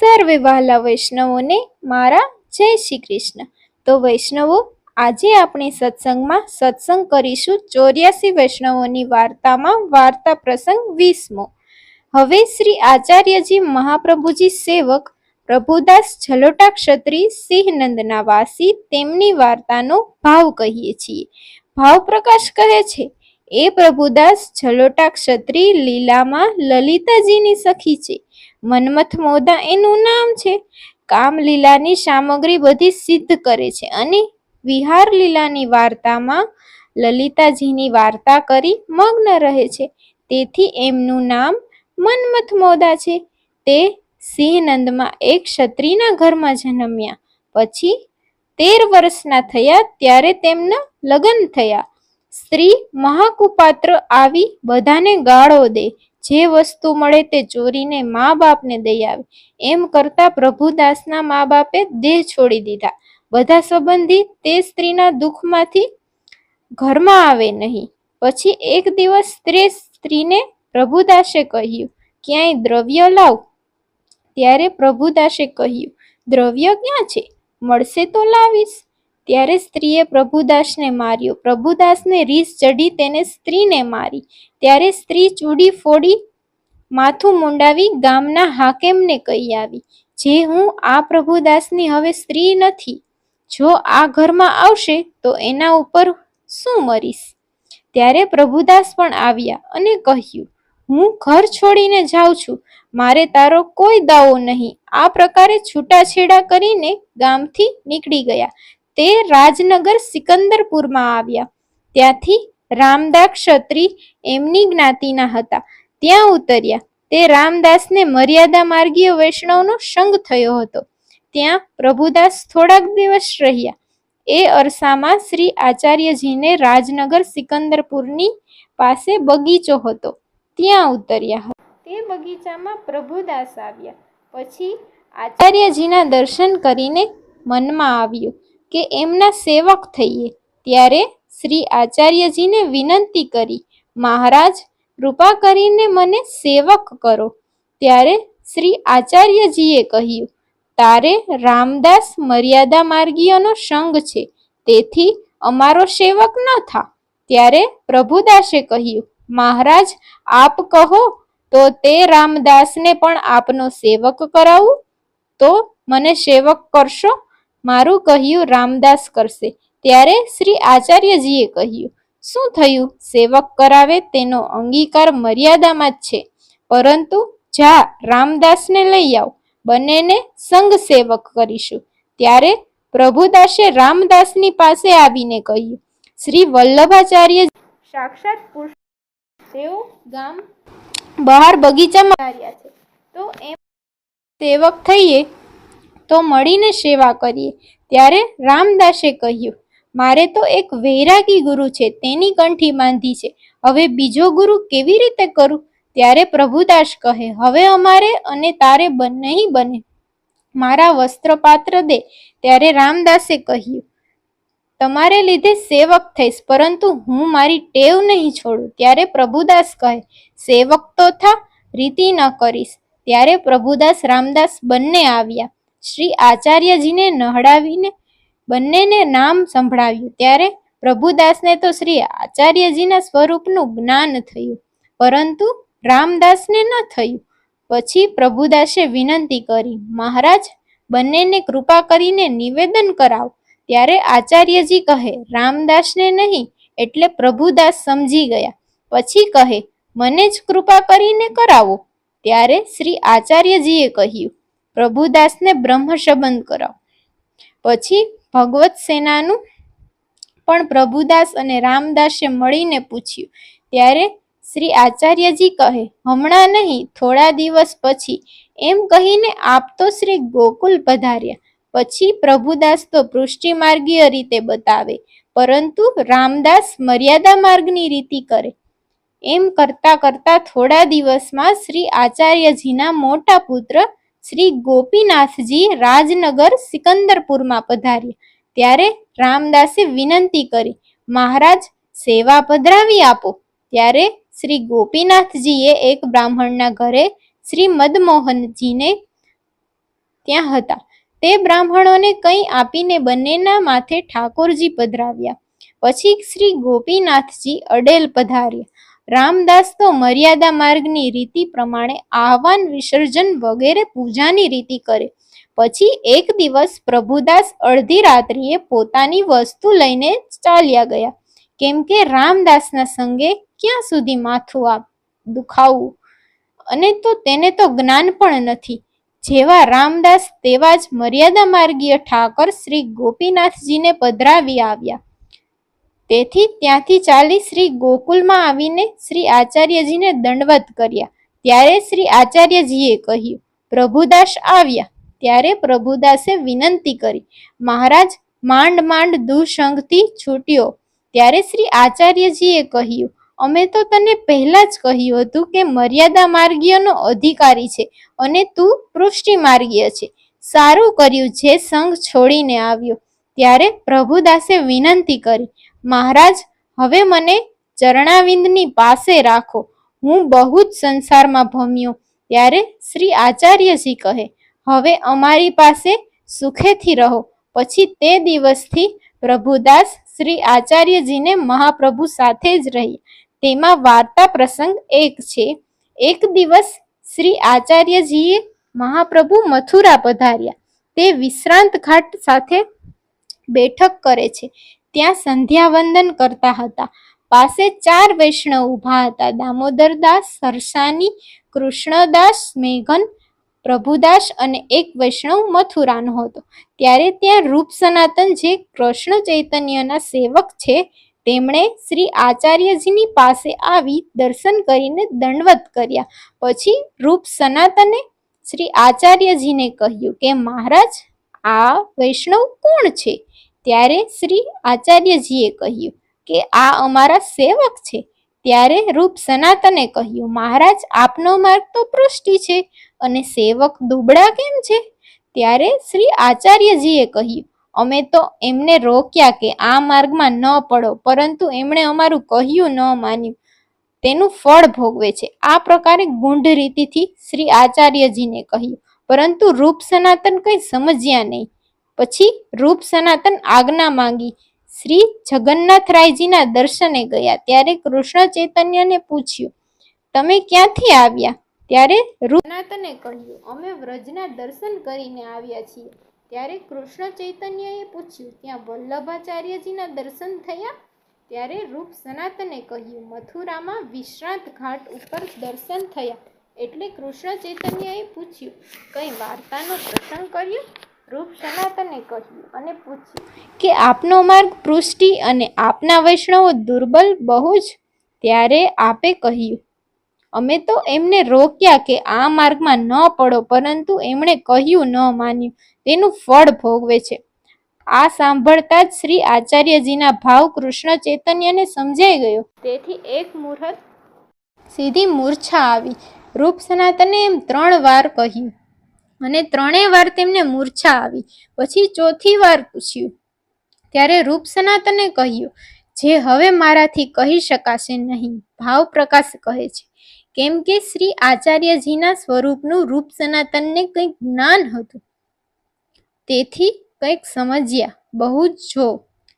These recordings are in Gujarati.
સર્વે વહાલા વૈષ્ણવોને મારા જય શ્રી કૃષ્ણ। તો વૈષ્ણવો, આજે આપણે સત્સંગમાં સત્સંગ કરીશું 84 વૈષ્ણવોની વાર્તામાં વાર્તા પ્રસંગ 20મો। હવે શ્રી આચાર્યજી મહાપ્રભુજી સેવક પ્રભુદાસ છલોટા ક્ષત્રિય સિંહનંદના વાસી તેમની વાર્તાનો ભાવ કહીએ છીએ। ભાવ પ્રકાશ કહે છે, એ પ્રભુદાસ છલોટા ક્ષત્રિય લીલામાં લલિતાજીની સખી છે। મન્મથ મોદા એનું નામ છે। કામલીલાની સામગ્રી બધી સિદ્ધ કરે છે અને વિહાર લીલાની વાર્તામાં લલિતાજીની વાર્તા કરી મગ્ન રહે છે, તેથી એમનું નામ મન્મથ મોદા છે। તે સિંહનંદમાં એક ક્ષત્રિયના ઘરમાં જન્મ્યા। પછી 13 વર્ષના થયા ત્યારે તેમના લગ્ન થયા। સ્ત્રી મહાકુપાત્ર આવી બધાને ગાળો દે, જે વસ્તુ મળે તે ચોરીને મા બાપને દઈ આવે। એમ કરતા પ્રભુદાસના મા બાપે દેહ છોડી દીધા। બધા સંબંધી તે સ્ત્રીના દુઃખમાંથી ઘરમાં આવે નહીં। પછી એક દિવસ સ્ત્રીને પ્રભુદાસે કહ્યું, ક્યાંય દ્રવ્ય લાવ। ત્યારે પ્રભુદાસે કહ્યું, દ્રવ્ય ક્યાં છે? મળશે તો લાવીશ। ત્યારે સ્ત્રીએ પ્રભુદાસને માર્યો। પ્રભુદાસને રીસ ચડી તેને સ્ત્રીને મારી। ત્યારે સ્ત્રી ચૂડી ફોડી માથું મુંડાવી ગામના હાકેમને કહી આવી, જે હું આ પ્રભુદાસની હવે સ્ત્રી નથી। જો આ ઘરમાં આવશે તો એના ઉપર શું મરીશ। ત્યારે પ્રભુદાસ પણ આવ્યા અને કહ્યું, હું ઘર છોડીને જાઉં છું, મારે તારો કોઈ દાવો નહીં। આ પ્રકારે છૂટાછેડા કરીને ગામથી નીકળી ગયા। તે રાજનગર સિકંદરપુરમાં આવ્યા। ત્યાંથી રામદાસ ક્ષત્રિય એમની જ્ઞાતિના હતા, ત્યાં ઉતર્યા। તે રામદાસને મર્યાદા માર્ગીય વૈષ્ણવનો સંગ થયો હતો। ત્યાં પ્રભુદાસ થોડાક દિવસ રહ્યા। એ અરસામાં શ્રી આચાર્યજીને રાજનગર સિકંદરપુરની પાસે બગીચો હતો, ત્યાં ઉતર્યા હતા। તે બગીચામાં પ્રભુદાસ આવ્યા। પછી આચાર્યજીના દર્શન કરીને મનમાં આવ્યું કે એમના સેવક થઈએ। ત્યારે શ્રી આચાર્યજીને વિનંતી કરી, મહારાજ કૃપા કરીને મને સેવક કરો। ત્યારે શ્રી આચાર્યજીએ કહ્યું, તારે રામદાસ મર્યાદા માર્ગીયનો સંગ છે, તેથી અમારો સેવક ન થા। ત્યારે પ્રભુદાસે કહ્યું, મહારાજ આપ કહો તો તે રામદાસને પણ આપનો સેવક કરાવું। તો મને સેવક કરશો? મારું કહ્યું રામદાસ કરશે। ત્યારે શ્રી આચાર્યજીએ કહ્યું, શું થયું? સેવક કરાવે તેનો અંગીકાર મર્યાદામાં જ છે, પરંતુ જા રામદાસને લઈ આવ, બંનેને સંગ સેવક કરીશું। ત્યારે પ્રભુદાસે રામદાસની પાસે આવીને કહ્યું, શ્રી વલ્લભાચાર્ય સાક્ષાત પુરુષ, તેઓ ગામ બહાર બગીચામાં આવ્યા છે, તો એમ સેવક થઈએ તો મળીને સેવા કરીએ। ત્યારે રામદાસે કહ્યું, મારે તો એક વૈરાગી ગુરુ છે, તેની કંઠી બાંધી છે, હવે બીજો ગુરુ કેવી રીતે કરું? ત્યારે પ્રભુદાસ કહે, હવે અમારે અને તારે નહીં બને, મારા વસ્ત્રપાત્ર દે। ત્યારે રામદાસે કહ્યું, તમારે લીધે સેવક થઈશ, પરંતુ હું મારી ટેવ નહીં છોડું। ત્યારે પ્રભુદાસ કહે, સેવક તો થા, રીતિ ન કરીશ। ત્યારે પ્રભુદાસ રામદાસ બંને આવ્યા। શ્રી આચાર્યજીને નહડાવીને બંનેને નામ સંભળાવ્યું। ત્યારે પ્રભુદાસને તો શ્રી આચાર્યજીના સ્વરૂપનું જ્ઞાન થયું, પરંતુ રામદાસને ન થયું। પછી પ્રભુદાસે વિનંતી કરી, મહારાજ બંનેને કૃપા કરીને નિવેદન કરાવ। ત્યારે આચાર્યજી કહે, રામદાસને નહીં। એટલે પ્રભુદાસ સમજી ગયા। પછી કહે, મને જ કૃપા કરીને કરાવો। ત્યારે શ્રી આચાર્યજીએ કહ્યું, પ્રભુદાસને બ્રહ્મ સંબંધ કરાવો। પછી ભગવત સેનાનું પણ પ્રભુદાસ અને રામદાસે મળીને પૂછ્યું। ત્યારે શ્રી આચાર્યજી કહે, હમણાં નહીં, થોડા દિવસ પછી। એમ કહીને આપ તો શ્રી ગોકુલ પધાર્યા। પછી પ્રભુદાસ તો પૃષ્ટિ માર્ગીય રીતે બતાવે, પરંતુ રામદાસ મર્યાદા માર્ગની રીતિ કરે। એમ કરતા કરતા થોડા દિવસમાં શ્રી આચાર્યજીના મોટા પુત્ર શ્રી ગોપીનાથજી રાજનગર સિકંદરપુરમાં પધાર્યા। ત્યારે રામદાસે વિનંતી કરી, મહારાજ સેવા પધરાવી આપો। ત્યારે શ્રી ગોપીનાથજીએ એક બ્રાહ્મણના ઘરે શ્રી મદમોહનજીને ત્યાં હતા. તે બ્રાહ્મણોને કંઈ આપીને બંનેના માથે ઠાકોરજી પધરાવ્યા. પછી શ્રી ગોપીનાથજી અડેલ પધાર્યા. રામદાસ તો મર્યાદા માર્ગની રીતિ પ્રમાણે આહવાન, વિસર્જન વગેરે પૂજાની રીતિ કરે. પછી એક દિવસ પ્રભુદાસ અડધી રાત્રિએ પોતાની વસ્તુ લઈને ચાલ્યા ગયા. કેમ કે રામદાસના સંગે ક્યાં સુધી માથું દુખાવવું, અને તો તેને તો જ્ઞાન પણ નથી. જેવા રામદાસ તેવા જ મર્યાદા માર્ગીય ઠાકર શ્રી ગોપીનાથજીને પધરાવી આવ્યા. તેથી ત્યાંથી ચાલી શ્રી ગોકુલમાં આવીને શ્રી આચાર્યજીને દંડવત કર્યા. ત્યારે શ્રી આચાર્યજીએ કહ્યું, પ્રભુદાસ આવ્યા. ત્યારે પ્રભુદાસે વિનંતી કરી. મહારાજ માંડ માંડ દુસંગથી છૂટ્યો. ત્યારે શ્રી આચાર્યજીએ કહ્યું, અમે તો તને પહેલા જ કહ્યું હતું કે મર્યાદા માર્ગીયનો અધિકારી છે અને તું પૃષ્ટિ માર્ગીય છે. સારું કર્યું જે સંઘ છોડીને આવ્યો. ત્યારે પ્રભુદાસે વિનંતી કરી, મહારાજ હવે મને ચરણાવિંદની પાસે રાખો, હું બહુ જ સંસારમાં ભમ્યો. ત્યારે શ્રી આચાર્યજી કહે, હવે અમારી પાસે સુખેથી રહો. પછી તે દિવસથી પ્રભુદાસ શ્રી આચાર્યજીને મહાપ્રભુ સાથે જ રહ્યા. તેમાં વાર્તા પ્રસંગ એક છે. એક દિવસ શ્રી આચાર્યજીએ મહાપ્રભુ મથુરા પધાર્યા. તે વિશ્રાંત ઘાટ સાથે બેઠક કરે છે. ત્યાં સંધ્યાવંદન કરતા હતા. પાસે 4 વૈષ્ણવ ઊભા હતા. દામોદરદાસ, હર્ષાની, કૃષ્ણદાસ, મેઘન, પ્રભુદાસ અને એક વૈષ્ણવ મથુરાનો હતો. ત્યારે ત્યાં રૂપ સનાતન જે કૃષ્ણ ચૈતન્યના સેવક છે, તેમણે શ્રી આચાર્યજીની પાસે આવી દર્શન કરીને દંડવત કર્યા. પછી રૂપ સનાતને શ્રી આચાર્યજીને કહ્યું કે મહારાજ આ વૈષ્ણવ કોણ છે? ત્યારે શ્રી આચાર્યજીએ કહ્યું કે આ અમારા સેવક છે. ત્યારે રૂપ સનાતને કહ્યું, મહારાજ આપનો માર્ગ તો પૃષ્ટિ છે અને સેવક દુબળા કેમ છે? ત્યારે શ્રી આચાર્યજીએ કહ્યું, અમે તો એમને રોક્યા કે આ માર્ગમાં ન પડો, પરંતુ એમણે અમારું કહ્યું ન માન્યું, તેનું ફળ ભોગવે છે. આ પ્રકારે ગૂઢ રીતિથી શ્રી આચાર્યજીને કહ્યું, પરંતુ રૂપ સનાતન કંઈ સમજ્યા નહીં. પછી રૂપ સનાતન આજ્ઞા માંગી શ્રી જગન્નાથરાયજીના દર્શને ગયા. ત્યારે કૃષ્ણ ચૈતન્યને પૂછ્યું, તમે ક્યાંથી આવ્યા? ત્યારે રૂપ સનાતને કહ્યું, અમે વ્રજના દર્શન કરીને આવ્યા છીએ. ત્યારે કૃષ્ણ ચૈતન્યએ પૂછ્યું, ત્યાં વલ્લભાચાર્યજીના દર્શન થયા? ત્યારે રૂપ સનાતને કહ્યું, મથુરામાં વિશ્રાંત ઘાટ ઉપર દર્શન થયા. એટલે કૃષ્ણ ચૈતન્યએ પૂછ્યું, કઈ વાર્તાનો પ્રસંગ કર્યો? રૂપ સનાતને કહ્યું અને પૂછ્યું કે આપનો માર્ગ પૃષ્ટિ અને આપના વૈષ્ણવો દુર્બલ બહુ જ. ત્યારે આપે કહ્યું, અમે તો એમને રોક્યા કે આ માર્ગમાં ન પડો, પરંતુ એમણે કહ્યું ન માન્યું, તેનું ફળ ભોગવે છે. આ સાંભળતા જ શ્રી આચાર્યજીના ભાવ કૃષ્ણ ચૈતન્યને સમજાઈ ગયો. તેથી એક મુહૂર્ત સીધી મૂર્છા આવી. રૂપ સનાતને એમ 3 વાર કહ્યું અને 3 વાર તેમને મૂર્છા આવી. પછી 4થી વાર પૂછ્યું. ત્યારે રૂપ સનાતને કહ્યું, જે હવે મારાથી કહી શકાશે નહીં. ભાવ પ્રકાશ કહે છે, કેમ કે શ્રી આચાર્યજીના સ્વરૂપનું રૂપ સનાતનને કંઈક જ્ઞાન હતું, તેથી કંઈક સમજ્યા. બહુ જ જો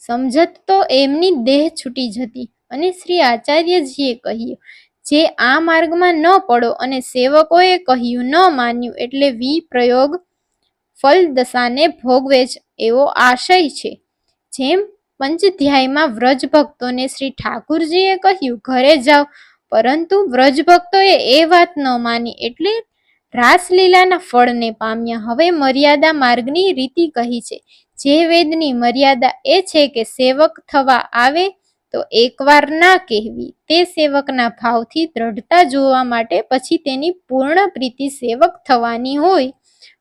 સમજત તો એમની દેહ છૂટી જતી. અને શ્રી આચાર્યજીએ કહ્યું, જે આ માર્ગમાં ન પડો અને સેવકોએ કહ્યું ન માન્યું, એટલે વિપ્રયોગ ફલદશાને ભોગવે જ એવો આશય છે. જેમ પંચધ્યાયમાં વ્રજ ભક્તોને શ્રી ઠાકુરજીએ કહ્યું ઘરે જાઓ, પરંતુ વ્રજ ભક્તોએ એ વાત ન માની, એટલે રાસલીલાના ફળને પામ્યા. હવે મર્યાદા માર્ગની રીતિ કહી છે. જે વેદની મર્યાદા એ છે કે સેવક થવા આવે તો એકવાર ના કહેવી. તે સેવકના ભાવથી દ્રઢતા જોવા માટે પછી તેની પૂર્ણ પ્રીતિ સેવક થવાની હોય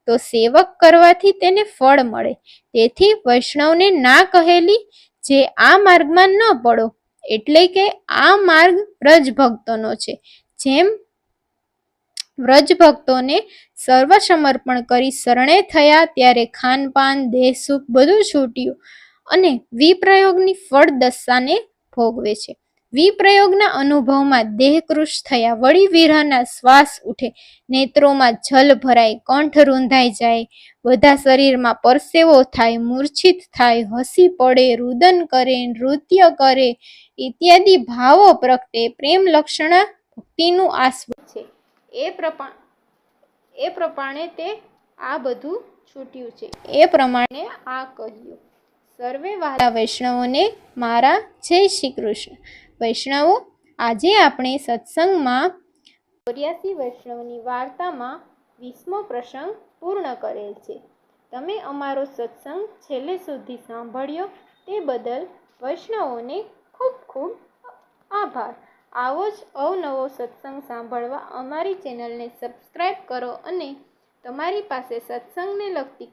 તો સેવક કરવાથી તેને ફળ મળે. તેથી વૈષ્ણવને ના કહેલી, જે આ માર્ગમાં ન પડો, એટલે કે આ માર્ગ વ્રજ ભક્તોનો છે. જેમ વ્રજ ભક્તોને સર્વ સમર્પણ કરી શરણે થયા, ત્યારે ખાનપાન, દેહ સુખ બધું છૂટ્યું અને વિપ્રયોગની ફળ દશાને ભોગવે છે. વિપ્રયોગના અનુભવમાં દેહકૃશ થયા, વળી વિરહના શ્વાસ ઉઠે, નેત્રોમાં જલ ભરાય, કંઠ રૂંધાઈ જાય, બધા શરીરમાં પરસેવો થાય, મૂર્છિત થાય, હસી પડે, રુદન કરે, નૃત્ય કરે ઇત્યાદિ ભાવો પ્રગટે. પ્રેમ લક્ષણા ભક્તિનું આસ્વાદ છે. એ પ્રમાણે તે આ બધું છૂટ્યું છે. એ પ્રમાણે આ કહ્યું. સર્વે વહાલા વૈષ્ણવોને મારા જય શ્રી કૃષ્ણ. વૈષ્ણવો, આજે આપણે સત્સંગમાં 84 વૈષ્ણવની વાર્તામાં 20મો પ્રસંગ પૂર્ણ કરેલ છે. તમે અમારો સત્સંગ છેલ્લે સુધી સાંભળ્યો તે બદલ વૈષ્ણવોને ખૂબ ખૂબ આભાર. આવો જ અવનવો સત્સંગ સાંભળવા અમારી ચેનલને સબસ્ક્રાઈબ કરો અને તમારી પાસે સત્સંગને લગતી